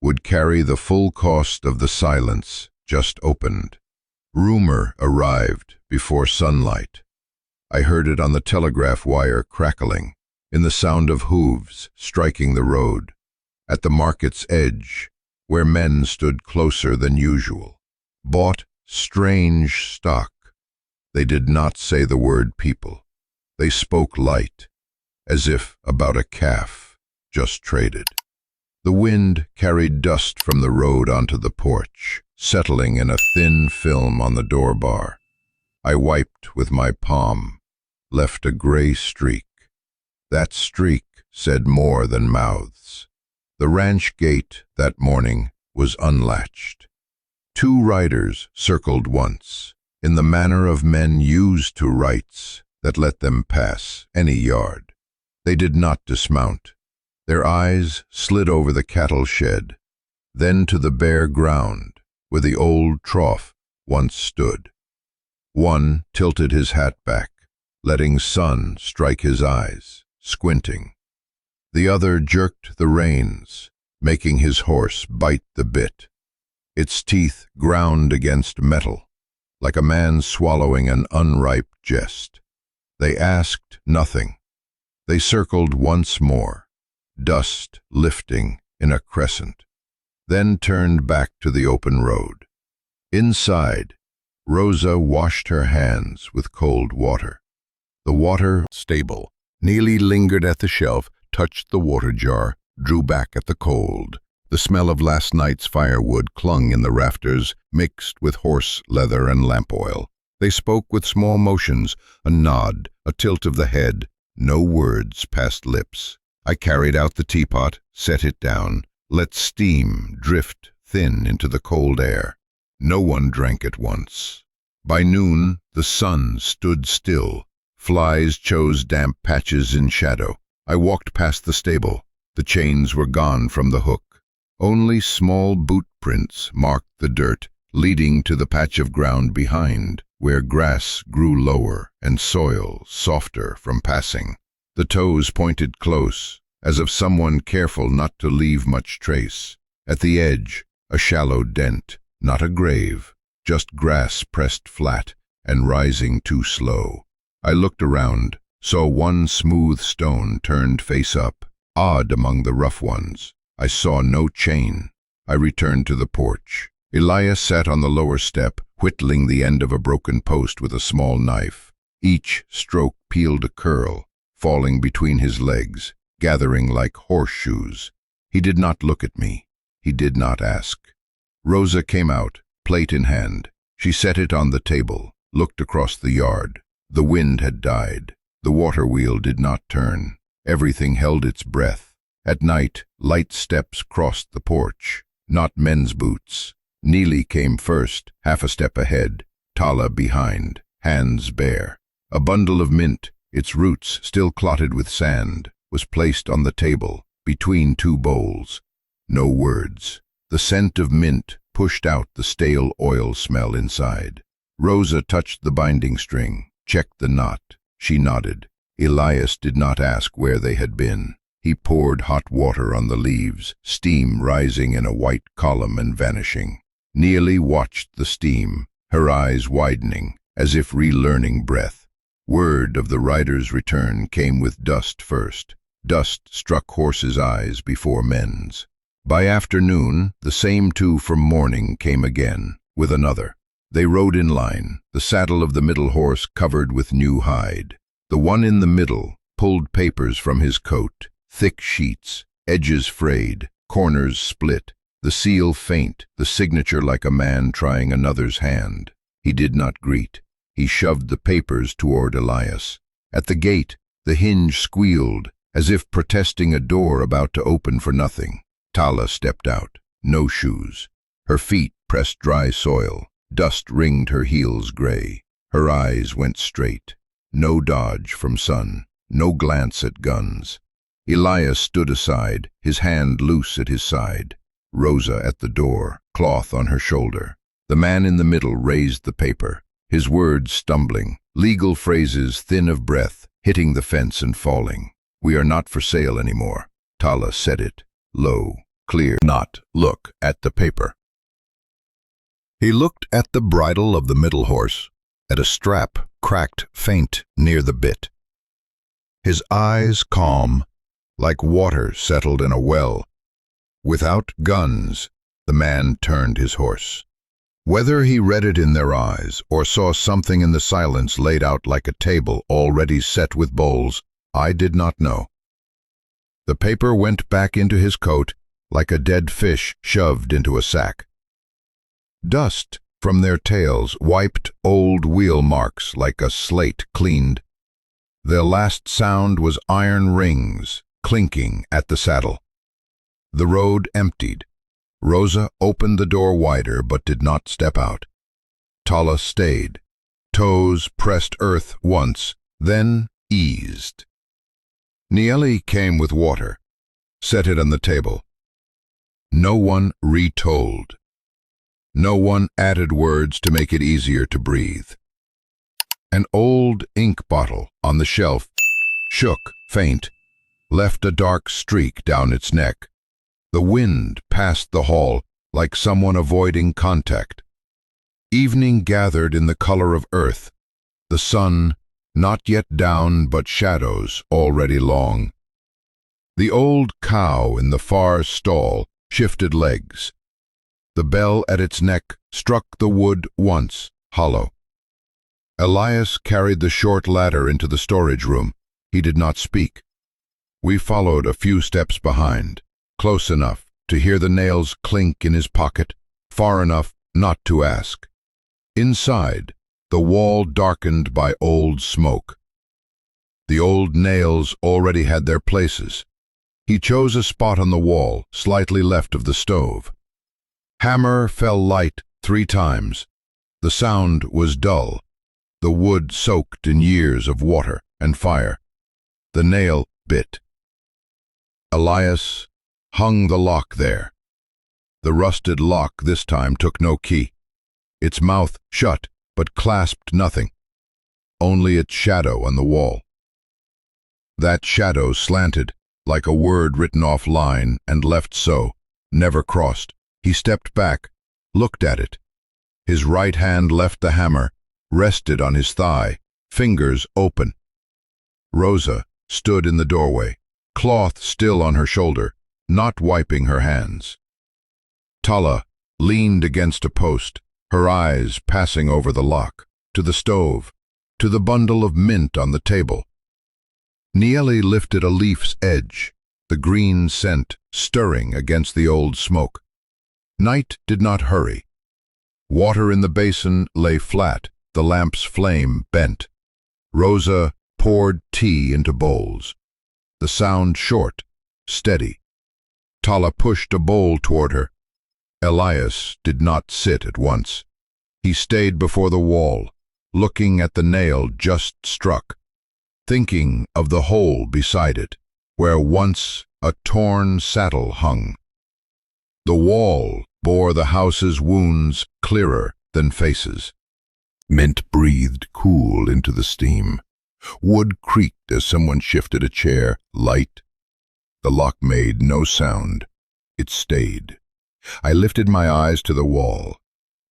would carry the full cost of the silence just opened. Rumor arrived before sunlight. I heard it on the telegraph wire crackling, in the sound of hooves striking the road, at the market's edge, where men stood closer than usual, bought strange stock. They did not say the word people. They spoke light, as if about a calf just traded. The wind carried dust from the road onto the porch, settling in a thin film on the door bar. I wiped with my palm, left a gray streak. That streak said more than mouths. The ranch gate that morning was unlatched. 2 riders circled once, in the manner of men used to rights that let them pass any yard. They did not dismount. Their eyes slid over the cattle shed, then to the bare ground where the old trough once stood. One tilted his hat back, letting sun strike his eyes, squinting. The other jerked the reins, making his horse bite the bit. Its teeth ground against metal, like a man swallowing an unripe jest. They asked nothing. They circled once more, dust lifting in a crescent, then turned back to the open road. Inside, Rosa washed her hands with cold water. The water stable. Neely lingered at the shelf, touched the water jar, drew back at the cold. The smell of last night's firewood clung in the rafters, mixed with horse leather and lamp oil. They spoke with small motions, a nod, a tilt of the head. No words passed lips. I carried out the teapot, set it down, let steam drift thin into the cold air. No one drank at once. By noon, the sun stood still. Flies chose damp patches in shadow. I walked past the stable. The chains were gone from the hook. Only small boot prints marked the dirt, leading to the patch of ground behind, where grass grew lower and soil softer from passing. The toes pointed close, as of someone careful not to leave much trace. At the edge, a shallow dent, not a grave, just grass pressed flat and rising too slow. I looked around, saw one smooth stone turned face up, odd among the rough ones. I saw no chain. I returned to the porch. Elias sat on the lower step, whittling the end of a broken post with a small knife. Each stroke peeled a curl, falling between his legs, gathering like horseshoes. He did not look at me. He did not ask. Rosa came out, plate in hand. She set it on the table, looked across the yard. The wind had died. The water wheel did not turn. Everything held its breath. At night, light steps crossed the porch, not men's boots. Neely came first, half a step ahead, Tala behind, hands bare. A bundle of mint, its roots still clotted with sand, was placed on the table, between 2 bowls. No words. The scent of mint pushed out the stale oil smell inside. Rosa touched the binding string, checked the knot. She nodded. Elias did not ask where they had been. He poured hot water on the leaves, steam rising in a white column and vanishing. Neely watched the steam, her eyes widening, as if relearning breath. Word of the rider's return came with dust first. Dust struck horses' eyes before men's. By afternoon, the same 2 from morning came again, with another. They rode in line, the saddle of the middle horse covered with new hide. The one in the middle pulled papers from his coat, thick sheets, edges frayed, corners split, the seal faint, the signature like a man trying another's hand. He did not greet. He shoved the papers toward Elias. At the gate, the hinge squealed, as if protesting a door about to open for nothing. Tala stepped out. no shoes. Her feet pressed dry soil. Dust ringed her heels gray. Her eyes went straight. No dodge from sun, no glance at guns. Elias stood aside, his hand loose at his side. Rosa at the door, cloth on her shoulder. The man in the middle raised the paper, his words stumbling, legal phrases thin of breath, hitting the fence and falling. "We are not for sale anymore." Tala said it, low, clear. "Not look at the paper." He looked at the bridle of the middle horse, at a strap cracked faint near the bit. His eyes calm, like water settled in a well. Without guns, the man turned his horse. Whether he read it in their eyes or saw something in the silence laid out like a table already set with bowls, I did not know. The paper went back into his coat like a dead fish shoved into a sack. Dust from their tails wiped old wheel marks like a slate cleaned. Their last sound was iron rings clinking at the saddle. The road emptied. Rosa opened the door wider but did not step out. Tala stayed. Toes pressed earth once, then eased. Nieli came with water, set it on the table. No one retold. No one added words to make it easier to breathe. An old ink bottle on the shelf shook, faint, left a dark streak down its neck. The wind passed the hall like someone avoiding contact. Evening gathered in the color of earth, the sun not yet down but shadows already long. The old cow in the far stall shifted legs. The bell at its neck struck the wood once, hollow. Elias carried the short ladder into the storage room. He did not speak. We followed a few steps behind, close enough to hear the nails clink in his pocket, far enough not to ask. Inside, the wall darkened by old smoke. The old nails already had their places. He chose a spot on the wall, slightly left of the stove. Hammer fell light 3 times. The sound was dull, the wood soaked in years of water and fire. The nail bit. Elias hung the lock there. The rusted lock this time took no key. Its mouth shut, but clasped nothing, only its shadow on the wall. That shadow slanted, like a word written offline and left so, never crossed. He stepped back, looked at it. His right hand left the hammer, rested on his thigh, fingers open. Rosa stood in the doorway, cloth still on her shoulder, not wiping her hands. Tala leaned against a post, her eyes passing over the lock, to the stove, to the bundle of mint on the table. Nieli lifted a leaf's edge, the green scent stirring against the old smoke. Night did not hurry. Water in the basin lay flat, the lamp's flame bent. Rosa poured tea into bowls. The sound short, steady. Tala pushed a bowl toward her. Elias did not sit at once. He stayed before the wall, looking at the nail just struck, thinking of the hole beside it, where once a torn saddle hung. The wall bore the house's wounds clearer than faces. Mint breathed cool into the steam. Wood creaked as someone shifted a chair, light. The lock made no sound. It stayed. I lifted my eyes to the wall.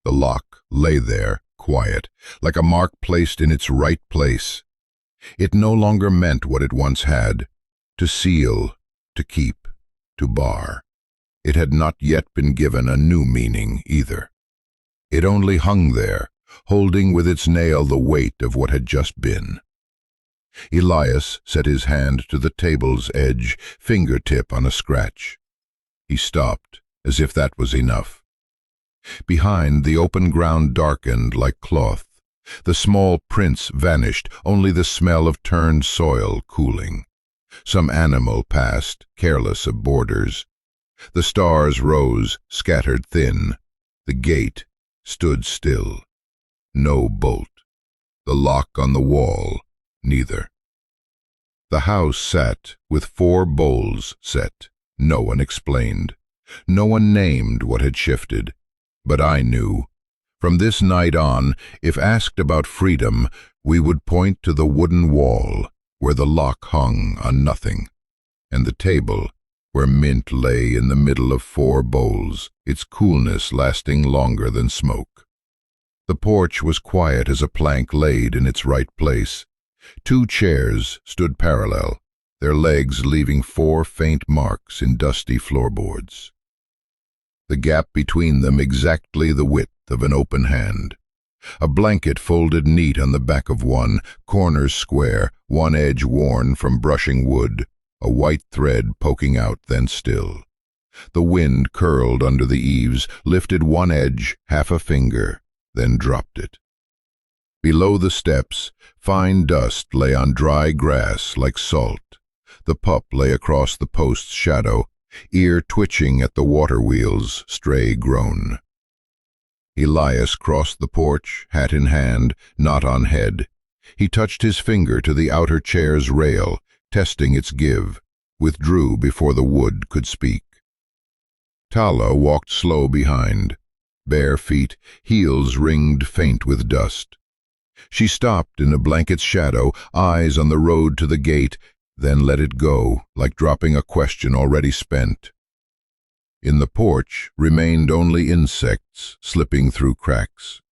The lock lay there, quiet, like a mark placed in its right place. It no longer meant what it once had, to seal, to keep, to bar. It had not yet been given a new meaning either. It only hung there, holding with its nail the weight of what had just been. Elias set his hand to the table's edge, fingertip on a scratch. He stopped, as if that was enough. Behind, the open ground darkened like cloth. The small prints vanished, only the smell of turned soil cooling. Some animal passed, careless of borders. The stars rose, scattered thin. The gate stood still. No bolt. The lock on the wall, neither. The house sat with 4 bowls set. No one explained. No one named what had shifted. But I knew. From this night on, if asked about freedom, we would point to the wooden wall, where the lock hung on nothing, and the table, where mint lay in the middle of 4 bowls, its coolness lasting longer than smoke. The porch was quiet as a plank laid in its right place. 2 chairs stood parallel, their legs leaving 4 faint marks in dusty floorboards. The gap between them exactly the width of an open hand. A blanket folded neat on the back of one, corners square, one edge worn from brushing wood, a white thread poking out then still. The wind curled under the eaves, lifted one edge half a finger, then dropped it. Below the steps, fine dust lay on dry grass like salt. The pup lay across the post's shadow, ear twitching at the water wheel's stray groan. Elias crossed the porch, hat in hand, not on head. He touched his finger to the outer chair's rail, testing its give, withdrew before the wood could speak. Tala walked slow behind, bare feet, heels ringed faint with dust. She stopped in a blanket's shadow, eyes on the road to the gate, then let it go, like dropping a question already spent. In the porch remained only insects slipping through cracks.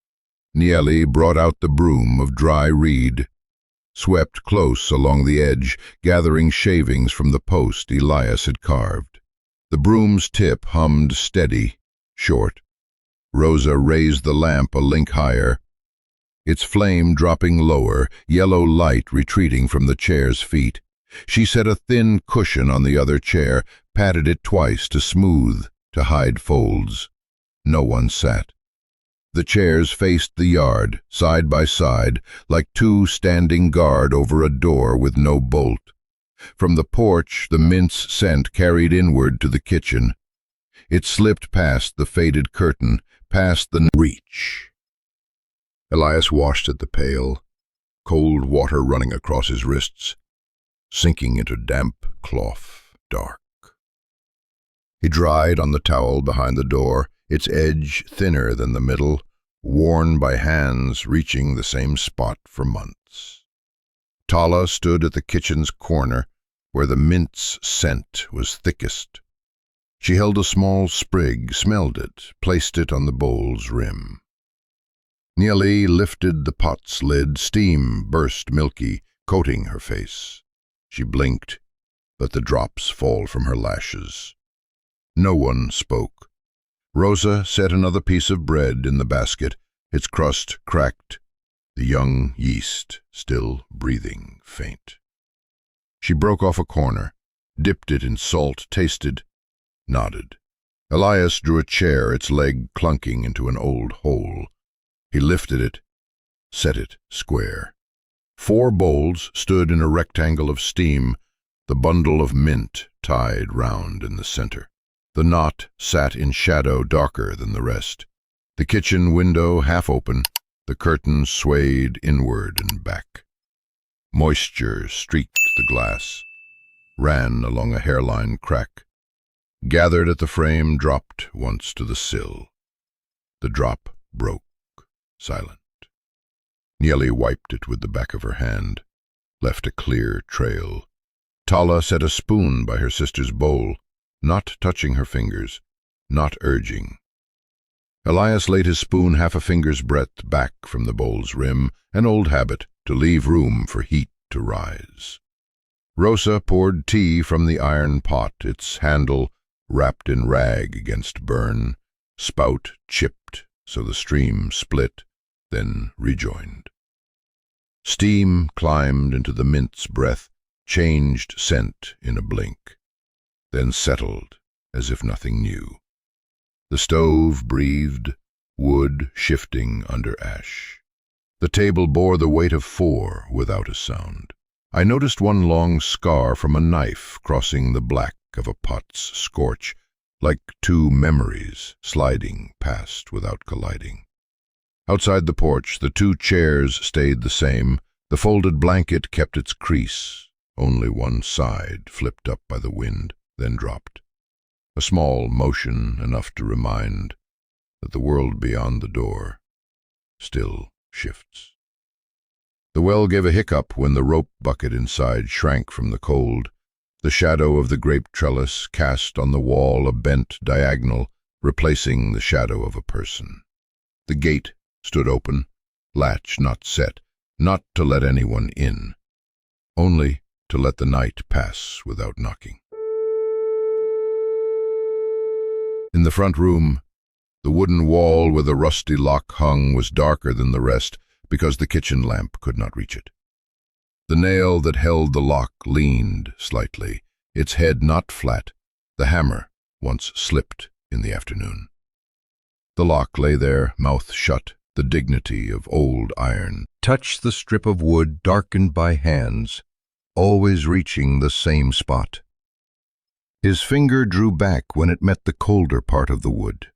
Nieli brought out the broom of dry reed, swept close along the edge, gathering shavings from the post Elias had carved. The broom's tip hummed steady, short. Rosa raised the lamp a link higher, its flame dropping lower, yellow light retreating from the chair's feet. She set a thin cushion on the other chair, patted it twice to smooth, to hide folds. No one sat. The chairs faced the yard, side by side, like 2 standing guard over a door with no bolt. From the porch the mince scent carried inward to the kitchen. It slipped past the faded curtain, past the reach. Elias washed at the pail, cold water running across his wrists, sinking into damp cloth, dark. He dried on the towel behind the door, its edge thinner than the middle, worn by hands reaching the same spot for months. Tala stood at the kitchen's corner, where the mint's scent was thickest. She held a small sprig, smelled it, placed it on the bowl's rim. Nieli lifted the pot's lid, steam burst milky, coating her face. She blinked, let the drops fall from her lashes. No one spoke. Rosa set another piece of bread in the basket, its crust cracked, the young yeast still breathing faint. She broke off a corner, dipped it in salt, tasted, nodded. Elias drew a chair, its leg clunking into an old hole. He lifted it, set it square. 4 bowls stood in a rectangle of steam, the bundle of mint tied round in the center. The knot sat in shadow darker than the rest. The kitchen window half open, the curtains swayed inward and back. Moisture streaked the glass, ran along a hairline crack, gathered at the frame, dropped once to the sill. The drop broke, silent. Nieli wiped it with the back of her hand, left a clear trail. Tala set a spoon by her sister's bowl, not touching her fingers, not urging. Elias laid his spoon half a finger's breadth back from the bowl's rim, an old habit to leave room for heat to rise. Rosa poured tea from the iron pot, its handle wrapped in rag against burn, spout chipped so the stream split, then rejoined. Steam climbed into the mint's breath, changed scent in a blink, then settled as if nothing new. The stove breathed, wood shifting under ash. The table bore the weight of 4 without a sound. I noticed one long scar from a knife crossing the black of a pot's scorch, like two memories sliding past without colliding. Outside the porch, the two chairs stayed the same. The folded blanket kept its crease. Only one side flipped up by the wind, then dropped. A small motion enough to remind that the world beyond the door still shifts. The well gave a hiccup when the rope bucket inside shrank from the cold. The shadow of the grape trellis cast on the wall a bent diagonal, replacing the shadow of a person. The gate stood open, latch not set, not to let anyone in, only to let the night pass without knocking. In the front room, the wooden wall where the rusty lock hung was darker than the rest because the kitchen lamp could not reach it. The nail that held the lock leaned slightly, its head not flat. The hammer once slipped in the afternoon. The lock lay there, mouth shut, the dignity of old iron. Touched the strip of wood darkened by hands, always reaching the same spot. His finger drew back when it met the colder part of the wood.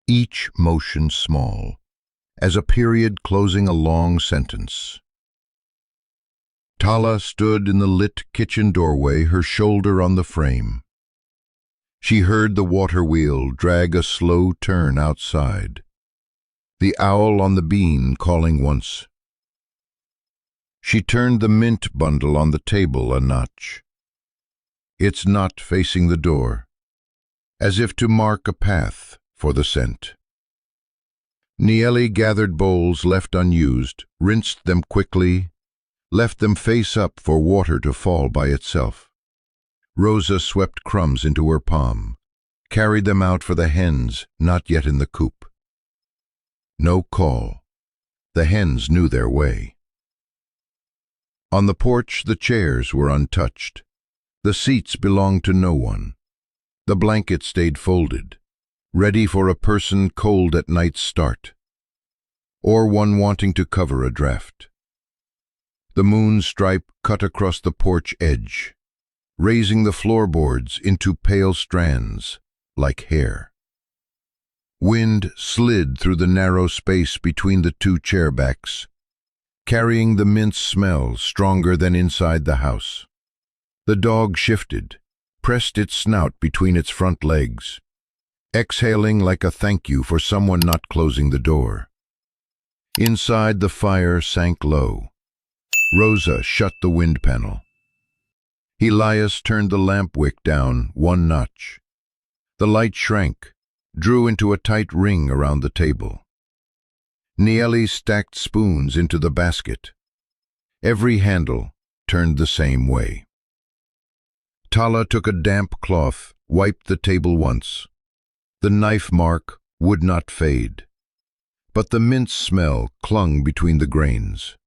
Each motion small, as a period closing a long sentence. Tala stood in the lit kitchen doorway, her shoulder on the frame. She heard the water wheel drag a slow turn outside. The owl on the bean calling once. She turned the mint bundle on the table a notch. Its knot facing the door, as if to mark a path for the scent. Nieli gathered bowls left unused, rinsed them quickly, left them face up for water to fall by itself. Rosa swept crumbs into her palm, carried them out for the hens not yet in the coop. No call. The hens knew their way. On the porch the chairs were untouched. The seats belonged to no one. The blanket stayed folded, ready for a person cold at night's start, or one wanting to cover a draft. The moon stripe cut across the porch edge, raising the floorboards into pale strands, like hair. Wind slid through the narrow space between the two chairbacks, carrying the mint smell stronger than inside the house. The dog shifted, pressed its snout between its front legs, exhaling like a thank you for someone not closing the door. Inside, the fire sank low. Rosa shut the wind panel. Elias turned the lamp wick down one notch. The light shrank, drew into a tight ring around the table. Nieli stacked spoons into the basket. Every handle turned the same way. Tala took a damp cloth, wiped the table once. The knife mark would not fade, but the mint smell clung between the grains.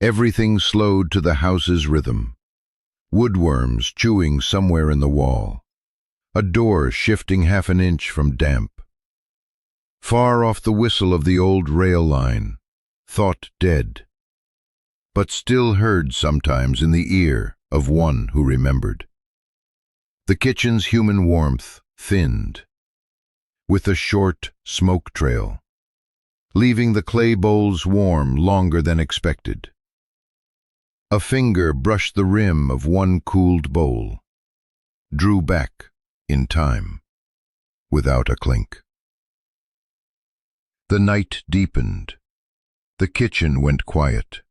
Everything slowed to the house's rhythm. Woodworms chewing somewhere in the wall. A door shifting half an inch from damp. Far off the whistle of the old rail line, thought dead, but still heard sometimes in the ear of one who remembered. The kitchen's human warmth thinned, with a short smoke trail, leaving the clay bowls warm longer than expected. A finger brushed the rim of one cooled bowl, drew back in time, without a clink. The night deepened. The kitchen went quiet.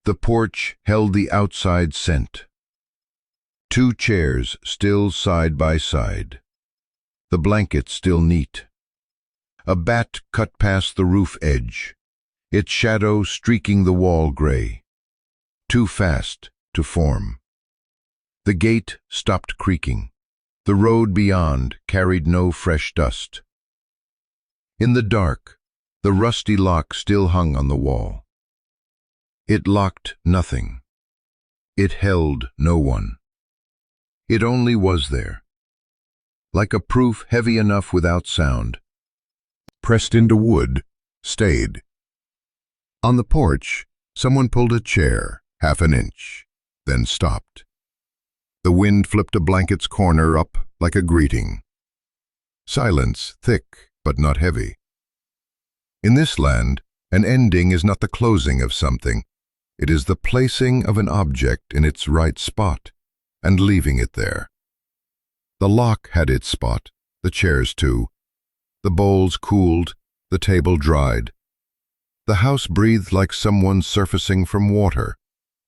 The porch held the outside scent. Two chairs still side by side. The blanket still neat. A bat cut past the roof edge, its shadow streaking the wall gray. Too fast to form. The gate stopped creaking. The road beyond carried no fresh dust. In the dark, the rusty lock still hung on the wall. It locked nothing. It held no one. It only was there, like a proof heavy enough without sound. Pressed into wood, stayed. On the porch, someone pulled a chair half an inch, then stopped. The wind flipped a blanket's corner up like a greeting. Silence, thick but not heavy. In this land, an ending is not the closing of something. It is the placing of an object in its right spot and leaving it there. The lock had its spot, the chairs too. The bowls cooled, the table dried. The house breathed like someone surfacing from water,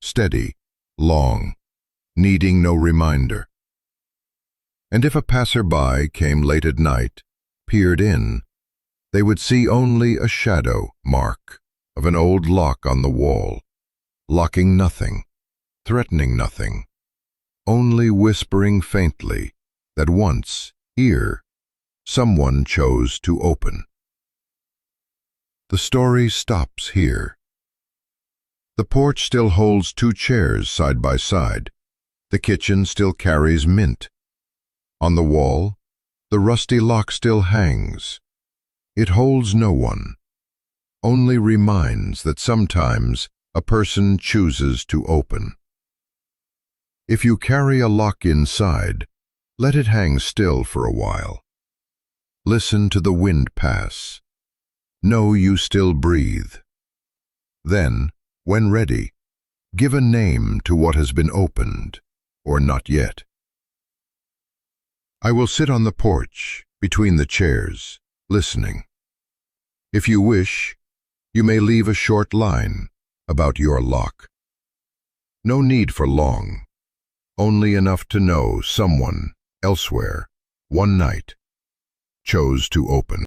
steady, long, needing no reminder. And if a passer-by came late at night, peered in, they would see only a shadow mark of an old lock on the wall, locking nothing, threatening nothing, only whispering faintly that once, here, someone chose to open. The story stops here. The porch still holds 2 chairs side by side. The kitchen still carries mint. On the wall, the rusty lock still hangs. It holds no one, only reminds that sometimes a person chooses to open. If you carry a lock inside, let it hang still for a while. Listen to the wind pass. Know you still breathe. Then, when ready, give a name to what has been opened, or not yet. I will sit on the porch, between the chairs, listening. If you wish, you may leave a short line about your lock. No need for long, only enough to know someone elsewhere, one night, chose to open.